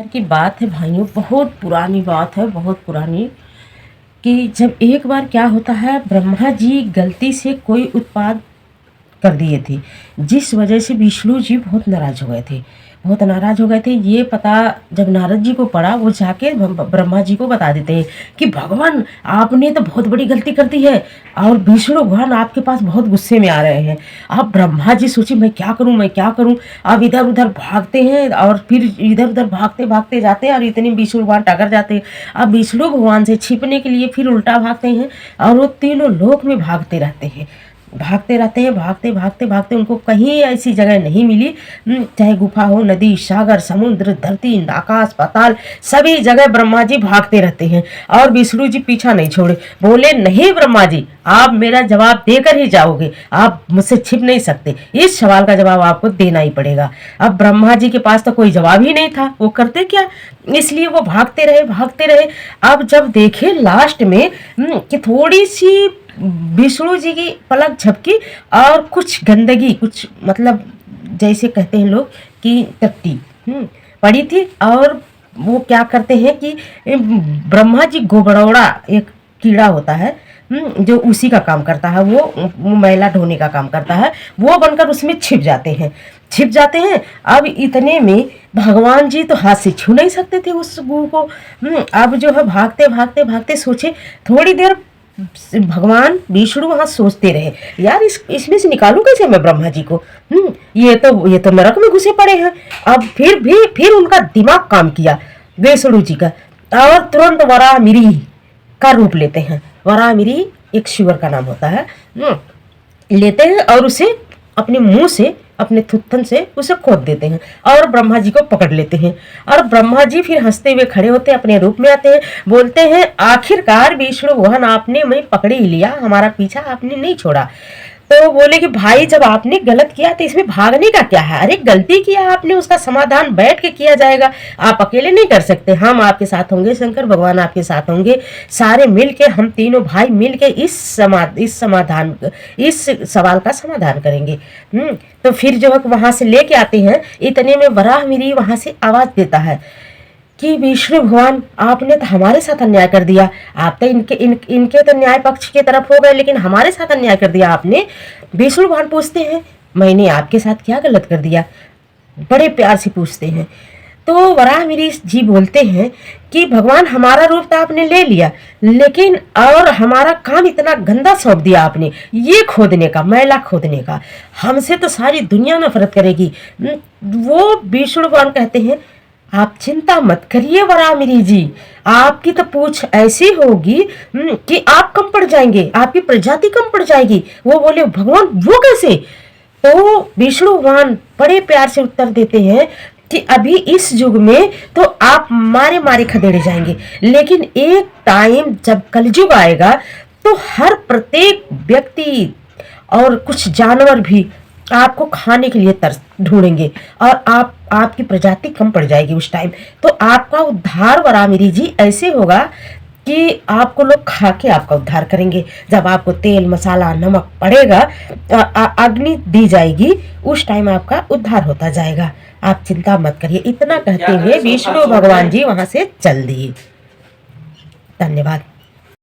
बार की बात है भाइयों, बहुत पुरानी बात है, बहुत पुरानी। कि जब एक बार क्या होता है, ब्रह्मा जी गलती से कोई उत्पाद कर दिए थे, जिस वजह से विष्णु जी बहुत नाराज हो गए थे, बहुत नाराज हो गए थे। ये पता जब नारद जी को पड़ा, वो जाके ब्रह्मा जी को बता देते हैं कि भगवान आपने तो बहुत बड़ी गलती कर दी है और विष्णु भगवान आपके पास बहुत गुस्से में आ रहे हैं। अब ब्रह्मा जी सोचे मैं क्या करूं, मैं क्या करूं। अब इधर उधर भागते हैं और फिर इधर उधर भागते भागते जाते हैं और इतने विष्णु भगवान टकर जाते हैं। अब विष्णु भगवान से छिपने के लिए फिर उल्टा भागते हैं और वो तीनों लोक में भागते रहते हैं, भागते रहते हैं, भागते भागते भागते उनको कहीं ऐसी जगह नहीं मिली, चाहे गुफा हो, नदी, सागर, समुद्र, धरती, आकाश, पाताल, सभी जगह ब्रह्मा जी भागते रहते हैं और विष्णु जी पीछा नहीं छोड़े। बोले नहीं ब्रह्मा जी, आप मेरा जवाब देकर ही जाओगे, आप मुझसे छिप नहीं सकते, इस सवाल का जवाब आपको देना ही पड़ेगा। अब ब्रह्मा जी के पास तो कोई जवाब ही नहीं था, वो करते क्या, इसलिए वो भागते रहे, भागते रहे। अब जब देखे लास्ट में कि थोड़ी सी विष्णु जी की पलक झपकी और कुछ गंदगी, कुछ मतलब जैसे कहते हैं लोग कि टट्टी पड़ी थी, और वो क्या करते हैं कि ब्रह्मा जी गोबरौड़ा, एक कीड़ा होता है जो उसी का काम करता है, वो मैला ढोने का काम करता है, वो बनकर उसमें छिप जाते हैं, छिप जाते हैं। अब इतने में भगवान जी तो हाथ से छू नहीं सकते थे उस गू को। अब जो है भागते भागते भागते सोचे, थोड़ी देर भगवान विष्णु वहां सोचते रहे, यार इसमें से निकालूं कैसे मैं ब्रह्मा जी को, ये तो नरक में घुसे पड़े हैं। अब फिर उनका दिमाग काम किया विष्णु जी का, और तुरंत वराहमिरी का रूप लेते हैं। वराहमिरी एक शिवर का नाम होता है, लेते हैं और उसे अपने मुंह से, अपने थुत्थन से उसे खोद देते हैं और ब्रह्मा जी को पकड़ लेते हैं। और ब्रह्मा जी फिर हंसते हुए खड़े होते हैं, अपने रूप में आते हैं, बोलते हैं आखिरकार विष्णु भगवान आपने मैं पकड़ ही लिया, हमारा पीछा आपने नहीं छोड़ा। तो बोले कि भाई जब आपने गलत किया तो इसमें भागने का क्या है, अरे गलती किया आपने, उसका समाधान बैठ के किया जाएगा, आप अकेले नहीं कर सकते, हम आपके साथ होंगे, शंकर भगवान आपके साथ होंगे, सारे मिलके हम तीनों भाई मिलके इस सवाल का समाधान करेंगे। तो फिर जो है वहां से लेके आते हैं, इतने में वराहमिरी वहां से आवाज देता है कि विष्णु भगवान आपने तो हमारे साथ अन्याय कर दिया, आप तो इनके तो न्याय पक्ष की तरफ हो गए, लेकिन हमारे साथ अन्याय कर दिया आपने। विष्णु भगवान पूछते हैं मैंने आपके साथ क्या गलत कर दिया, बड़े प्यार से पूछते हैं। तो वराहमिरी जी बोलते हैं कि भगवान हमारा रूप तो आपने ले लिया, लेकिन और हमारा काम इतना गंदा सौंप दिया आपने, ये खोदने का, मैला खोदने का, हमसे तो सारी दुनिया नफरत करेगी। वो विष्णु भगवान कहते हैं आप चिंता मत करिए वराहमिरी जी, आपकी तो पूछ ऐसी होगी कि आप कम पड़ जाएंगे, आपकी प्रजाति कम पड़ जाएगी। वो बोले भगवान वो कैसे? तो विष्णु भगवान बड़े प्यार से उत्तर देते हैं कि अभी इस युग में तो आप मारे मारे खदेड़े जाएंगे, लेकिन एक टाइम जब कलयुग आएगा तो हर प्रत्येक व्यक्ति और कुछ जानवर भी आपको खाने के लिए तरस ढूंढेंगे और आपकी प्रजाति कम पड़ जाएगी उस टाइम। तो आपका उद्धार वराहमिरी जी ऐसे होगा कि आपको लोग खा के आपका उद्धार करेंगे। जब आपको तेल मसाला नमक पड़ेगा, अग्नि दी जाएगी, उस टाइम आपका उद्धार होता जाएगा, आप चिंता मत करिए। इतना कहते हुए विष्णु भगवान जी वहां से चल दिए। धन्यवाद।